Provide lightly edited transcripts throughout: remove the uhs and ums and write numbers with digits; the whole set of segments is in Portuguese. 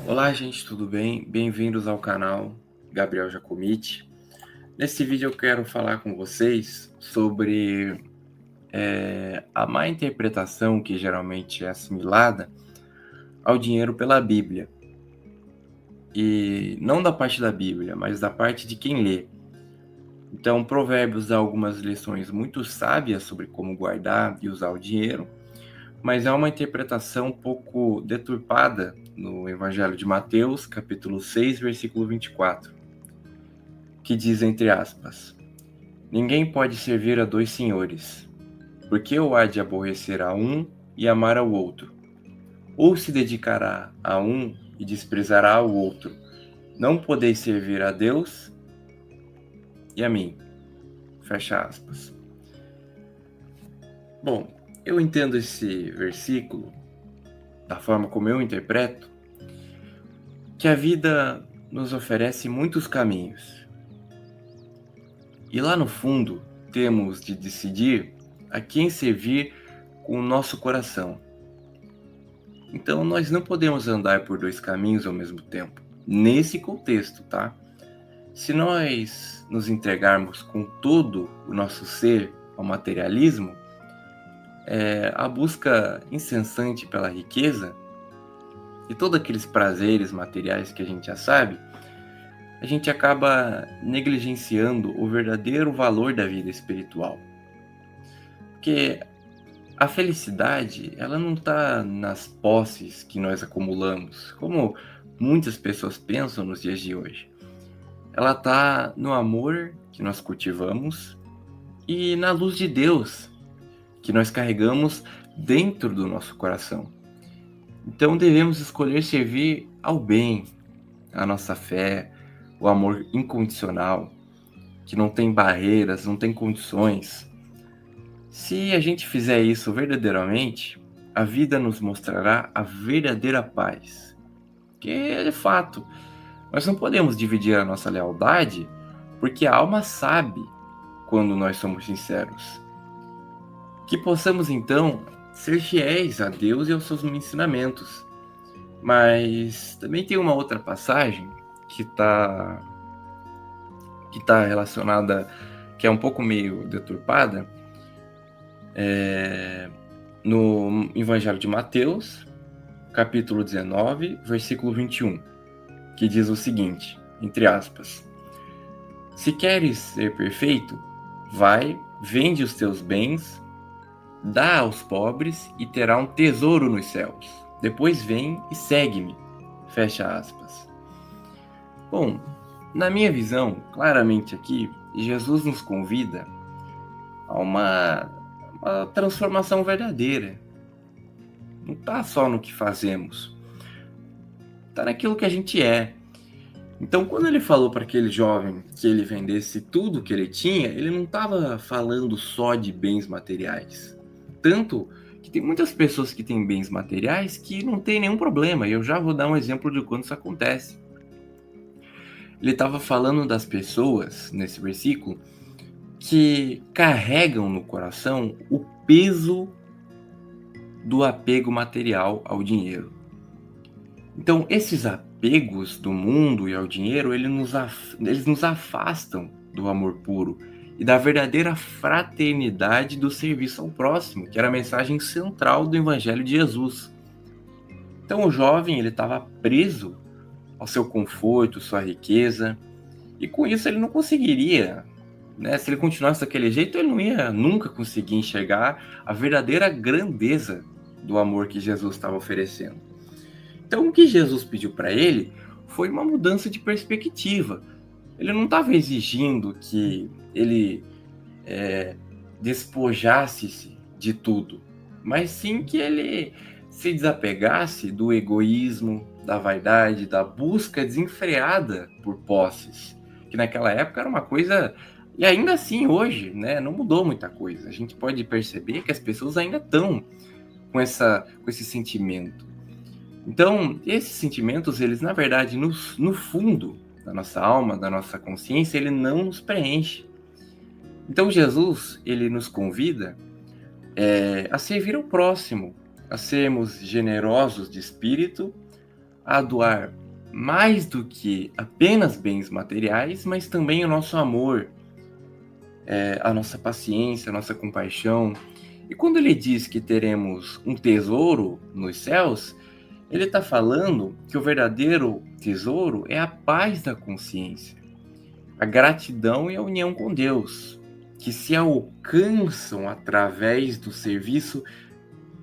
Olá, gente, tudo bem? Bem-vindos ao canal Gabriel Jacomiti. Nesse vídeo eu quero falar com vocês sobre a má interpretação que geralmente é assimilada ao dinheiro pela Bíblia. E não da parte da Bíblia, mas da parte de quem lê. Então, Provérbios dá algumas lições muito sábias sobre como guardar e usar o dinheiro, mas é uma interpretação um pouco deturpada no Evangelho de Mateus, capítulo 6, versículo 24, que diz, entre aspas, ninguém pode servir a dois senhores, porque ou há de aborrecer a um e amar ao outro, ou se dedicará a um e desprezará ao outro. Não podeis servir a Deus e a mim. Fecha aspas. Bom, eu entendo esse versículo, da forma como eu interpreto, que a vida nos oferece muitos caminhos. E lá no fundo, temos de decidir a quem servir com o nosso coração. Então, nós não podemos andar por dois caminhos ao mesmo tempo, nesse contexto, tá? Se nós nos entregarmos com todo o nosso ser ao materialismo, a busca incessante pela riqueza e todos aqueles prazeres materiais que a gente já sabe, a gente acaba negligenciando o verdadeiro valor da vida espiritual. Porque a felicidade, ela não está nas posses que nós acumulamos, como muitas pessoas pensam nos dias de hoje. Ela está no amor que nós cultivamos e na luz de Deus que nós carregamos dentro do nosso coração. Então devemos escolher servir ao bem, a nossa fé, o amor incondicional, que não tem barreiras, não tem condições. Se a gente fizer isso verdadeiramente, a vida nos mostrará a verdadeira paz. Que é fato, nós não podemos dividir a nossa lealdade, porque a alma sabe quando nós somos sinceros. Que possamos então ser fiéis a Deus e aos seus ensinamentos. Mas também tem uma outra passagem que está relacionada, que é um pouco meio deturpada, no Evangelho de Mateus, capítulo 19, versículo 21, que diz o seguinte, entre aspas, se queres ser perfeito, vai, vende os teus bens, dá aos pobres e terá um tesouro nos céus. Depois vem e segue-me. Fecha aspas. Bom, na minha visão, claramente aqui, Jesus nos convida a uma transformação verdadeira. Não está só no que fazemos, está naquilo que a gente é. Então, quando ele falou para aquele jovem que ele vendesse tudo que ele tinha, ele não estava falando só de bens materiais. Tanto que tem muitas pessoas que têm bens materiais que não tem nenhum problema. E eu já vou dar um exemplo de quando isso acontece. Ele estava falando das pessoas, nesse versículo, que carregam no coração o peso do apego material ao dinheiro. Então, esses apegos do mundo e ao dinheiro, eles nos afastam do amor puro e da verdadeira fraternidade do serviço ao próximo, que era a mensagem central do Evangelho de Jesus. Então, o jovem ele estava preso ao seu conforto, sua riqueza, e com isso ele não conseguiria, né? Se ele continuasse daquele jeito, ele não ia nunca conseguir enxergar a verdadeira grandeza do amor que Jesus estava oferecendo. Então, o que Jesus pediu para ele foi uma mudança de perspectiva. Ele não estava exigindo que ele despojasse-se de tudo, mas sim que ele se desapegasse do egoísmo, da vaidade, da busca desenfreada por posses, que naquela época era uma coisa, e ainda assim hoje, né, não mudou muita coisa. A gente pode perceber que as pessoas ainda estão com esse sentimento. Então, esses sentimentos, eles na verdade, no fundo da nossa alma, da nossa consciência, ele não nos preenche. Então Jesus, ele nos convida a servir ao próximo, a sermos generosos de espírito, a doar mais do que apenas bens materiais, mas também o nosso amor, a nossa paciência, a nossa compaixão. E quando ele diz que teremos um tesouro nos céus, ele está falando que o verdadeiro tesouro é a paz da consciência, a gratidão e a união com Deus, que se alcançam através do serviço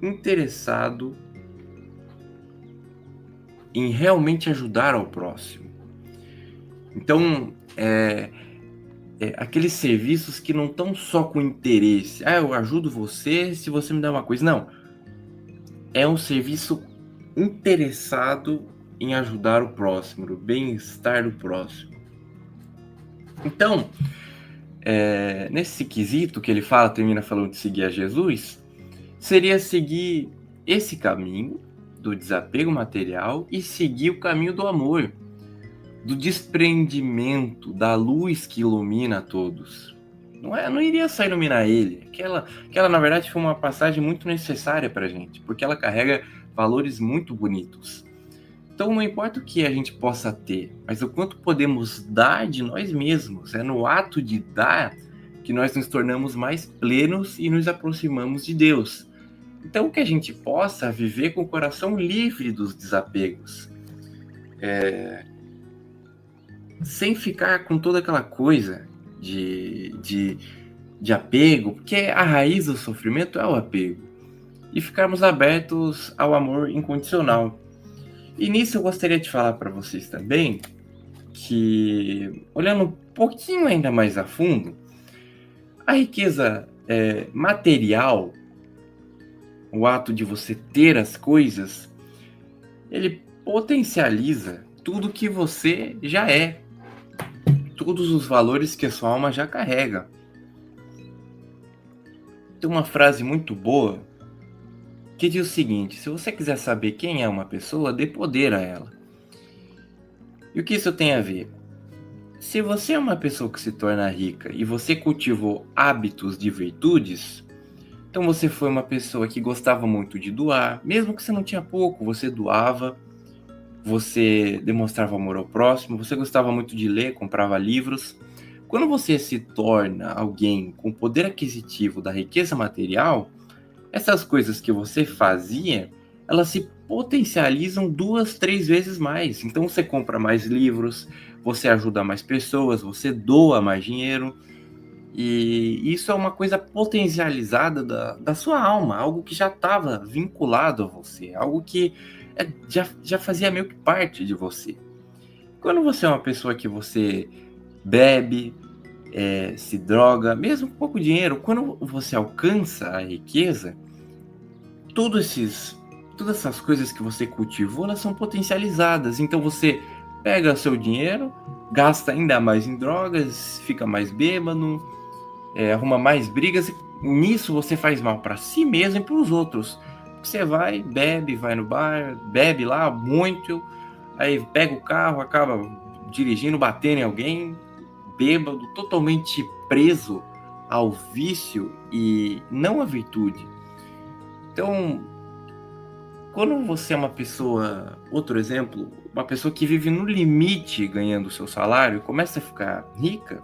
interessado em realmente ajudar ao próximo. Então, aqueles serviços que não estão só com interesse. Eu ajudo você se você me dá uma coisa. Não. É um serviço interessado em ajudar o próximo, o bem-estar do próximo. Então, nesse quesito que ele fala, termina falando de seguir a Jesus, seria seguir esse caminho do desapego material e seguir o caminho do amor, do desprendimento, da luz que ilumina a todos. Não iria só iluminar ele. Aquela, na verdade, foi uma passagem muito necessária para a gente, porque ela carrega valores muito bonitos. Então, não importa o que a gente possa ter, mas o quanto podemos dar de nós mesmos. É no ato de dar que nós nos tornamos mais plenos e nos aproximamos de Deus. Então, que a gente possa viver com o coração livre dos desapegos. Sem ficar com toda aquela coisa de apego, porque a raiz do sofrimento é o apego. E ficarmos abertos ao amor incondicional. E nisso eu gostaria de falar para vocês também que, olhando um pouquinho ainda mais a fundo, a riqueza material, o ato de você ter as coisas, ele potencializa tudo que você já é, todos os valores que a sua alma já carrega. Tem uma frase muito boa que diz o seguinte: se você quiser saber quem é uma pessoa, dê poder a ela. E o que isso tem a ver? Se você é uma pessoa que se torna rica e você cultivou hábitos de virtudes, então você foi uma pessoa que gostava muito de doar, mesmo que você não tinha pouco, você doava, você demonstrava amor ao próximo, você gostava muito de ler, comprava livros. Quando você se torna alguém com poder aquisitivo da riqueza material, essas coisas que você fazia, elas se potencializam 2, 3 vezes mais. Então você compra mais livros, você ajuda mais pessoas, você doa mais dinheiro. E isso é uma coisa potencializada da sua alma, algo que já estava vinculado a você, algo que já fazia meio que parte de você. Quando você é uma pessoa que você bebe, se droga, mesmo com pouco dinheiro, quando você alcança a riqueza, todas essas coisas que você cultivou, elas são potencializadas. Então você pega seu dinheiro, gasta ainda mais em drogas, fica mais bêbado, arruma mais brigas, e nisso você faz mal para si mesmo e para os outros. Você vai, bebe, vai no bar, bebe lá muito, aí pega o carro, acaba dirigindo, batendo em alguém, bêbado, totalmente preso ao vício e não à virtude. Então, quando você é uma pessoa, outro exemplo, uma pessoa que vive no limite ganhando o seu salário, começa a ficar rica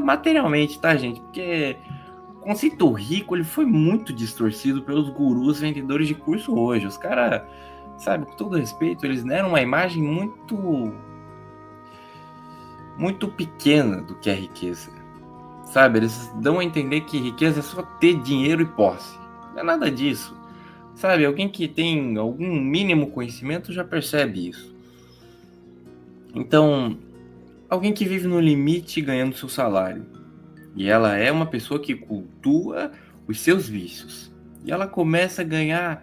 materialmente, tá, gente? Porque o conceito rico, ele foi muito distorcido pelos gurus vendedores de curso hoje. Os caras, sabe, com todo respeito, eles deram uma imagem muito pequena do que é riqueza. Sabe, eles dão a entender que riqueza é só ter dinheiro e posse. Não é nada disso. Sabe, alguém que tem algum mínimo conhecimento já percebe isso. Então, alguém que vive no limite ganhando seu salário. E ela é uma pessoa que cultua os seus vícios. E ela começa a ganhar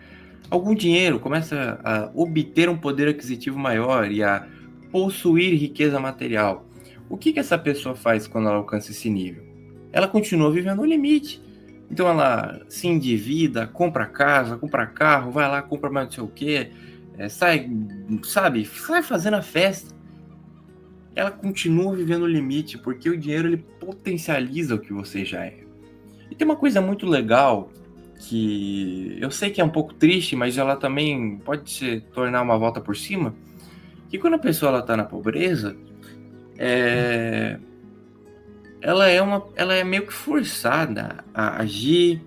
algum dinheiro, começa a obter um poder aquisitivo maior e a possuir riqueza material. O que essa pessoa faz quando ela alcança esse nível? Ela continua vivendo no limite. Então ela se endivida, compra casa, compra carro, vai lá, compra mais não sei o quê, sai fazendo a festa. Ela continua vivendo no limite, porque o dinheiro ele potencializa o que você já é. E tem uma coisa muito legal que eu sei que é um pouco triste, mas ela também pode se tornar uma volta por cima, que quando a pessoa ela tá na pobreza, é, ela é meio que forçada a agir,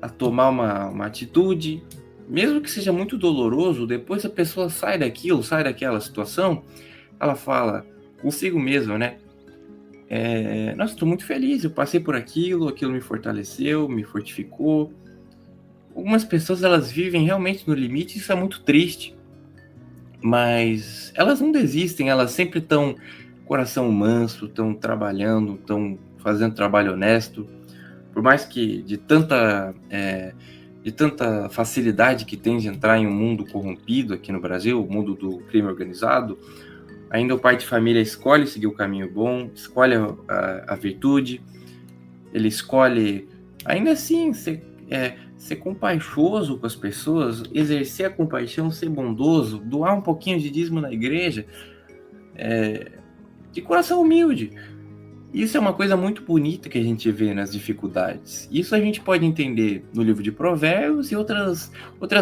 a tomar uma atitude, mesmo que seja muito doloroso. Depois a pessoa sai daquilo, sai daquela situação, ela fala consigo mesma, né? Nossa, estou muito feliz, eu passei por aquilo me fortaleceu, me fortificou. Algumas pessoas elas vivem realmente no limite, isso é muito triste, mas elas não desistem, elas sempre estão coração manso, estão trabalhando, estão fazendo trabalho honesto, por mais que de tanta facilidade que tem de entrar em um mundo corrompido aqui no Brasil, o mundo do crime organizado, ainda o pai de família escolhe seguir o caminho bom, escolhe a virtude, ele escolhe, ainda assim, ser compaixoso com as pessoas, exercer a compaixão, ser bondoso, doar um pouquinho de dízimo na igreja, de coração humilde. Isso é uma coisa muito bonita que a gente vê nas dificuldades. Isso a gente pode entender no livro de Provérbios e outras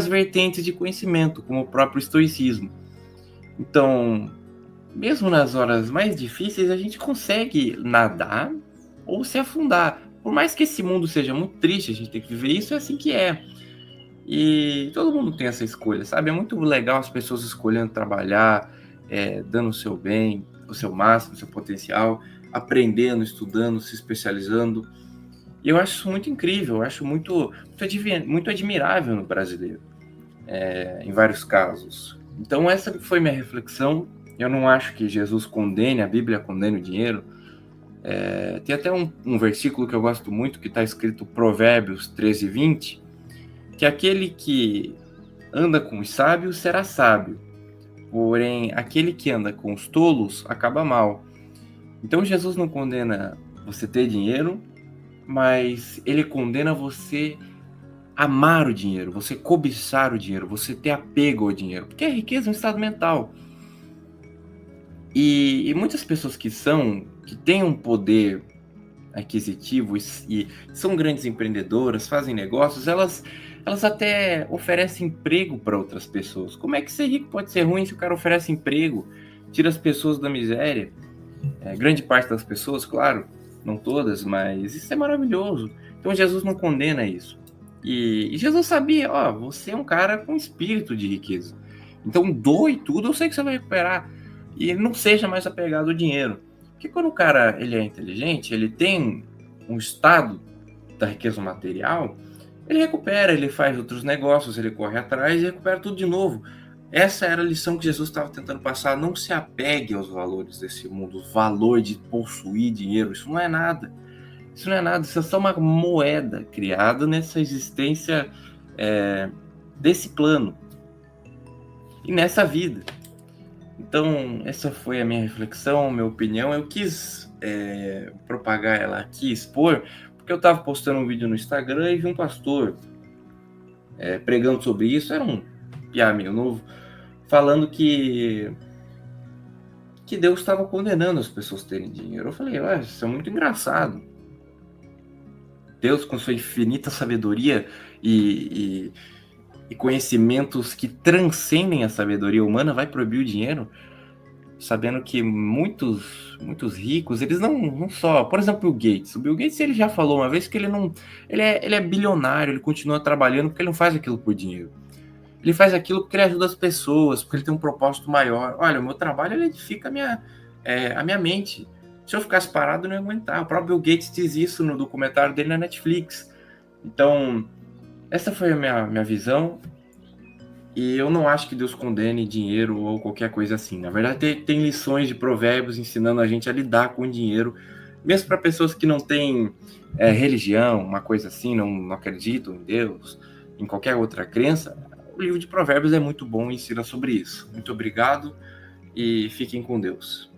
vertentes de conhecimento, como o próprio estoicismo. Então, mesmo nas horas mais difíceis, a gente consegue nadar ou se afundar. Por mais que esse mundo seja muito triste, a gente tem que viver isso, é assim que é. E todo mundo tem essa escolha, sabe? É muito legal as pessoas escolhendo trabalhar, dando o seu bem, o seu máximo, o seu potencial, aprendendo, estudando, se especializando. E eu acho isso muito incrível, eu acho muito admirável no brasileiro, em vários casos. Então essa foi minha reflexão. Eu não acho que Jesus condene, a Bíblia condene o dinheiro. Tem até um versículo que eu gosto muito, que está escrito Provérbios 13:20, que aquele que anda com os sábios será sábio, porém aquele que anda com os tolos acaba mal. Então Jesus não condena você ter dinheiro, mas ele condena você amar o dinheiro, você cobiçar o dinheiro, você ter apego ao dinheiro, porque a riqueza é um estado mental. E muitas pessoas que têm um poder aquisitivo e são grandes empreendedoras, fazem negócios, elas até oferecem emprego para outras pessoas. Como é que ser rico pode ser ruim se o cara oferece emprego, tira as pessoas da miséria? Grande parte das pessoas, claro, não todas, mas isso é maravilhoso. Então Jesus não condena isso. E Jesus sabia, você é um cara com espírito de riqueza. Então doe tudo, eu sei que você vai recuperar. E não seja mais apegado ao dinheiro. Porque quando o cara ele é inteligente, ele tem um estado da riqueza material, ele recupera, ele faz outros negócios, ele corre atrás e recupera tudo de novo. Essa era a lição que Jesus estava tentando passar. Não se apegue aos valores desse mundo, o valor de possuir dinheiro. Isso não é nada. Isso não é nada, isso é só uma moeda criada nessa existência desse plano e nessa vida. Então, essa foi a minha reflexão, minha opinião. Eu quis propagar ela aqui, expor, porque eu estava postando um vídeo no Instagram e vi um pastor pregando sobre isso. Era um piá meio novo, falando que Deus estava condenando as pessoas terem dinheiro. Eu falei, isso é muito engraçado. Deus, com sua infinita sabedoria e conhecimentos que transcendem a sabedoria humana, vai proibir o dinheiro, sabendo que muitos ricos, eles não só... Por exemplo, o Bill Gates ele já falou uma vez que ele é bilionário, ele continua trabalhando porque ele não faz aquilo por dinheiro. Ele faz aquilo porque ele ajuda as pessoas, porque ele tem um propósito maior. Olha, o meu trabalho ele edifica a minha mente. Se eu ficasse parado, eu não ia aguentar. O próprio Bill Gates diz isso no documentário dele na Netflix. Então, essa foi a minha visão. E eu não acho que Deus condene dinheiro ou qualquer coisa assim. Na verdade, tem lições de provérbios ensinando a gente a lidar com o dinheiro, mesmo para pessoas que não têm religião, uma coisa assim, não acreditam em Deus, em qualquer outra crença. O livro de Provérbios é muito bom e ensina sobre isso. Muito obrigado e fiquem com Deus.